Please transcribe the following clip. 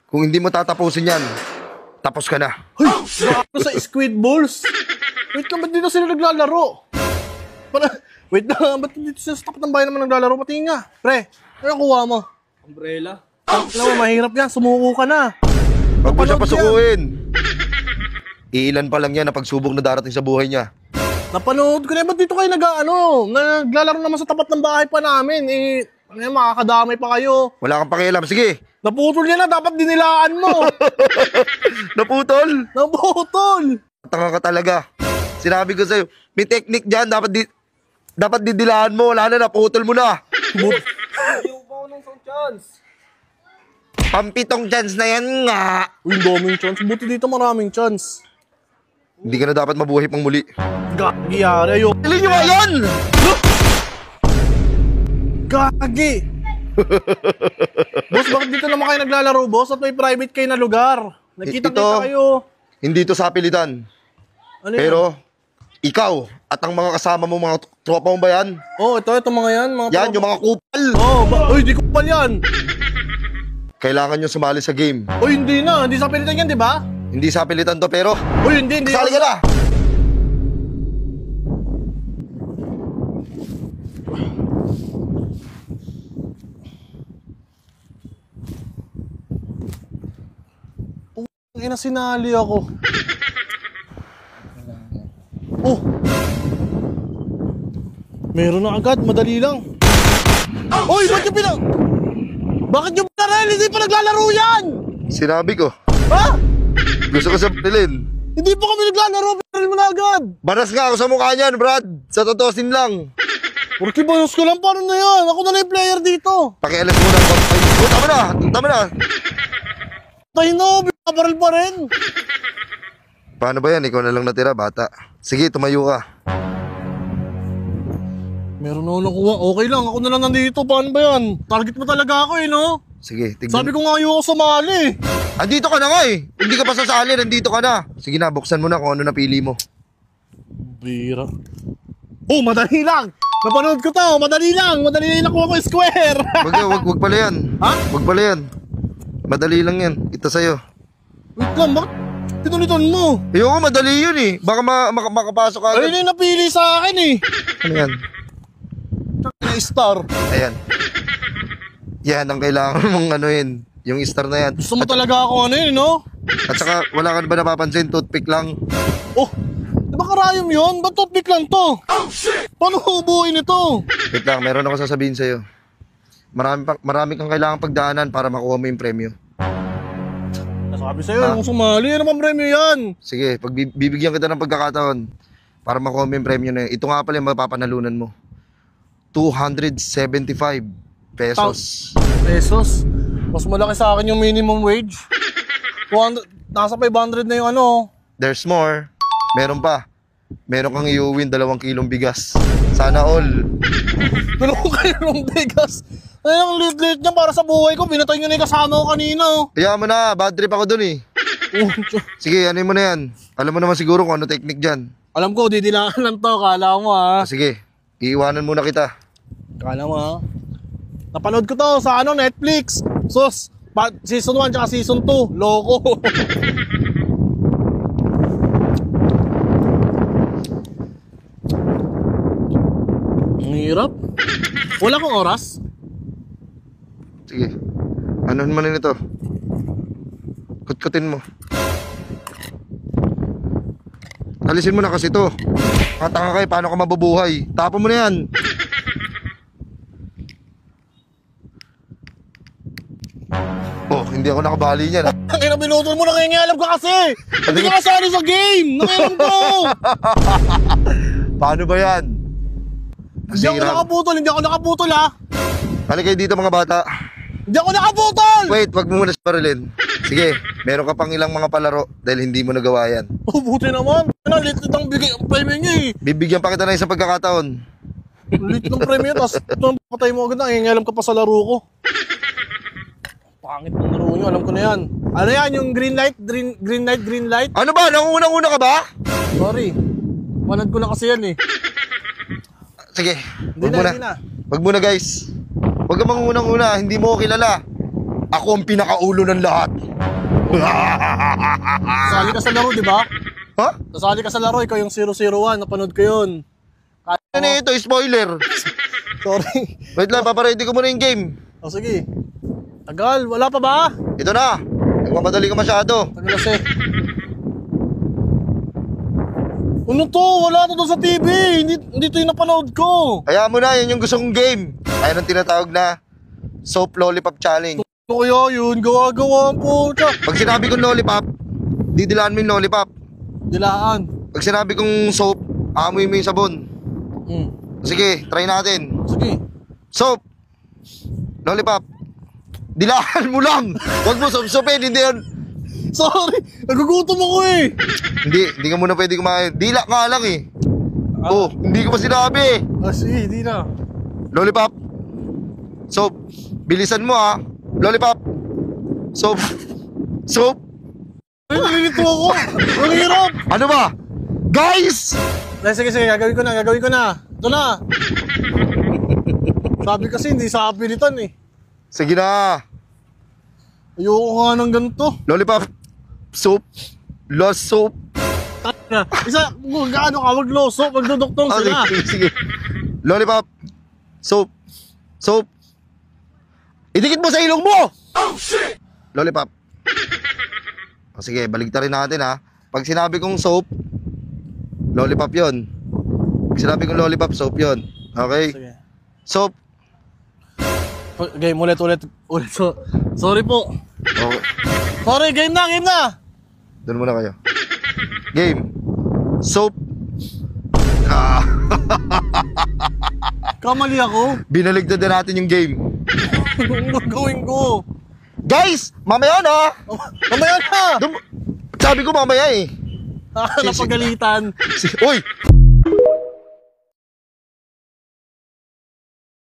Kung hindi mo tatapusin yan, tapos ka na. Hoy! Gago sa squid balls! Wait lang, ba't dito sila naglalaro? Wait lang, ba't dito sila sa tapat ng bayan naman naglalaro? Patingin nga. Pre, ano kuha mo? Umbrella. Alam mo, mahirap yan. Sumuko ka na. Huwag mo siya pasukuin. Iilan pa lang yan na pagsubok na darating sa buhay niya. Napanood ko na. Ba't dito kayo naglalaro naman sa tapat ng bahay pa namin? Makakadamay pa kayo. Wala kang pakialam. Sige. Naputol yan na. Dapat dinilaan mo. Naputol? Naputol. Tanga ka talaga. Sinabi ko sa'yo, may technique dyan. Dapat didilaan mo. Wala na, naputol mo na. Ayaw pa ako ng isang chance. Pampitong chance na yan nga. Uy, daming chance. Buti dito maraming chance. Hindi ka na dapat mabuhay pang muli. Gagi, yari. Ayok. Ilin nyo ba yan? Gagi! Boss, bakit dito naman kayo naglalaro, boss? At may private kayo na lugar. Nagkita-kita kayo. Hindi ito sa pilitan. Ano yan? Pero, ikaw at ang mga kasama mo, mga tropa mo ba yan? Ito mga yan. Yan, yung mga kupal. Uy, di kupal yan. Kailangan nyo sumali sa game. Uy, hindi na. Hindi sa pilitan yan, di ba? Hindi sa pilitan to, pero Uy, hindi. sali ka na. Ang sinali ako. Oh! Meron na agad, madali lang. Uy, bakit yung pinarel? Hindi pa naglalaro yan! Sinabi ko, Ha? gusto ko sa pilin. Hindi pa kami naglalaro, pinarel mo na agad. Banas nga ako sa mukha niyan, Brad. Sa totosin lang. Porque bayos ko lang, paano na yan? Ako na yung player dito. Pakialas mo na. Ay, tama na. Tayo na, binabaril pa rin. Paano ba yan? Ikaw na lang natira, bata. Sige, tumayo ka. Meron na ako nakuha. Okay lang, ako na lang nandito. Paano ba yan? Target mo talaga ako no? Sige, tignan. Sabi ko nga ayoko sumali. Andito ka na nga eh. Hindi ka pa sasali, nandito ka na. Sige na, buksan mo na kung ano napili mo. Bira. Oh, madali lang. Napanood ko to. Madali lang nakuha ko yung square. Wag pala yan. Ha? Wag pala yan. Madali lang yan. Ito sa'yo. Wait lang, bakit pinulitan mo? Ayoko, madali yun eh. Baka makapasok ka agad. Ayun yung napili sa akin eh. Ano yan? Star. Ayan. Yan ang kailangan mong anuhin. Yung star na yan. Gusto mo talaga ako no? At saka wala ka ba napapansin? Toothpick lang. Oh, di ba karayom yun? Ba't toothpick lang to? Oh, shit! Paano hubuin ito? Wait lang, meron ako sasabihin sa'yo. Marami kang kailangan pagdaanan para makuha mo yung premyo. Nasabi sa'yo, yung sumali. Ano bang premyo yan? Sige, bibigyan kita ng pagkakataon para makuha mo yung premyo na yun. Ito nga pala yung mapapanalunan mo. 275 pesos. Pesos? Mas malaki sa akin yung minimum wage. 200, nasa 500 na yung ano. There's more. Meron pa. Meron kang iuwin 2 kilong bigas. Sana all. 2 kilong bigas. Ay, ang lit-lit niya para sa buhay ko. Pinatay nyo na yung kasama ko kanina. Kaya mo na, bad trip ako dun eh. Sige, ano mo na yan. Alam mo naman siguro kung ano technique dyan. Alam ko, didilaan lang to. Kala mo ha. Sige, iiwanan muna kita. Kala mo ha. Napanood ko to sa Netflix. Sus, season 1 tsaka season 2. Loko. Ang hirap. Wala kang oras? Sige, ano mo na nito? Kutkutin mo. Alisin mo na kasi to. Katanga kayo, paano ka mabubuhay? Tapon mo na yan. Oh, hindi ako nakabali niyan. Ang ina, binutol mo, nangingialam ka kasi. Hindi ka kasali sa game. Nangialam ko. Paano ba yan? Hindi ako nakaputol ha. Halika kayo dito mga bata. Hindi ako nakaputol. Wait, wag mo muna saparilin. Sige, meron ka pang ilang mga palaro dahil hindi mo nagawa yan. Oh, buti naman. Lit ang bigay ang premyo niya eh. Bibigyan pa kita ng isang pagkakataon. Lit ng premyo, tapos patay mo agad na, nangingialam ka pa sa laro ko. Pangit ng laro nyo, alam ko na yan. Ano yan, yung green light? Green light? Ano ba? Nangunang-una ka ba? Sorry. Manad ko na kasi yan eh. Sige, Hindi na. wag muna guys. Wag kang mangunang-una, hindi mo ko kilala. Ako ang pinakaulo ng lahat. Sasali ka sa laro, di ba? Ha? Sasali ka sa laro, ikaw yung 001. Napanood ko yun. Ano ito? Spoiler. Sorry. Wait lang, papaready ko muna yung game. O sige. Tagal, wala pa ba? Ito na. Nagmamadali ka masyado. Tagal kasi. Ano to? Wala to doon sa TV. Hindi to yung napanood ko. Kaya mo na, yun yung gusto kong game. Ayun ang tinatawag na Soap Lollipop Challenge. Ano kaya yun? Gawa-gawa po. Pag sinabi kong lollipop, didilaan mo yung lollipop. Dilaan. Pag sinabi kong soap, aamoy mo yung sabon. Sige, try natin. Sige. Soap, lollipop, dilaan mo lang. Huwag mo soap-soapin, hindi yun. Sorry. Nagugutom ako eh. Hindi ka muna pwede kumain. Dila nga lang eh. Oh, hindi ko pa sinabi. Sige, di na. Lollipop, soap, bilisan mo ha. Lollipop, soap, soap. Ay, nalilito ako. Ang hirap. Ano ba? Guys! Sige, gagawin ko na. Ito na. Sabi kasi hindi sa pilitan eh. Sige na. Ayoko nga ng ganito. Lollipop, soap, lost soap. Isa, gaano ka, magloso, magdodoktong sila. Sige. Lollipop, soap, soap. Idikit mo sa ilong mo! Oh, shit! Lollipop. O, sige, baligtarin natin ha. Pag sinabi kong soap, lollipop yon. Pag sinabi kong lollipop, soap yon. Okay? Sige. Soap. Game, ulit. Sorry po. Okay. Sorry, game na. Doon muna kayo. Game. Soap. Kamali ako. Binaligtad na natin yung game. Anong gagawin ko? Guys! Mamaya na! Mamaya na! Sabi ko mamaya eh. Napagalitan. Uy!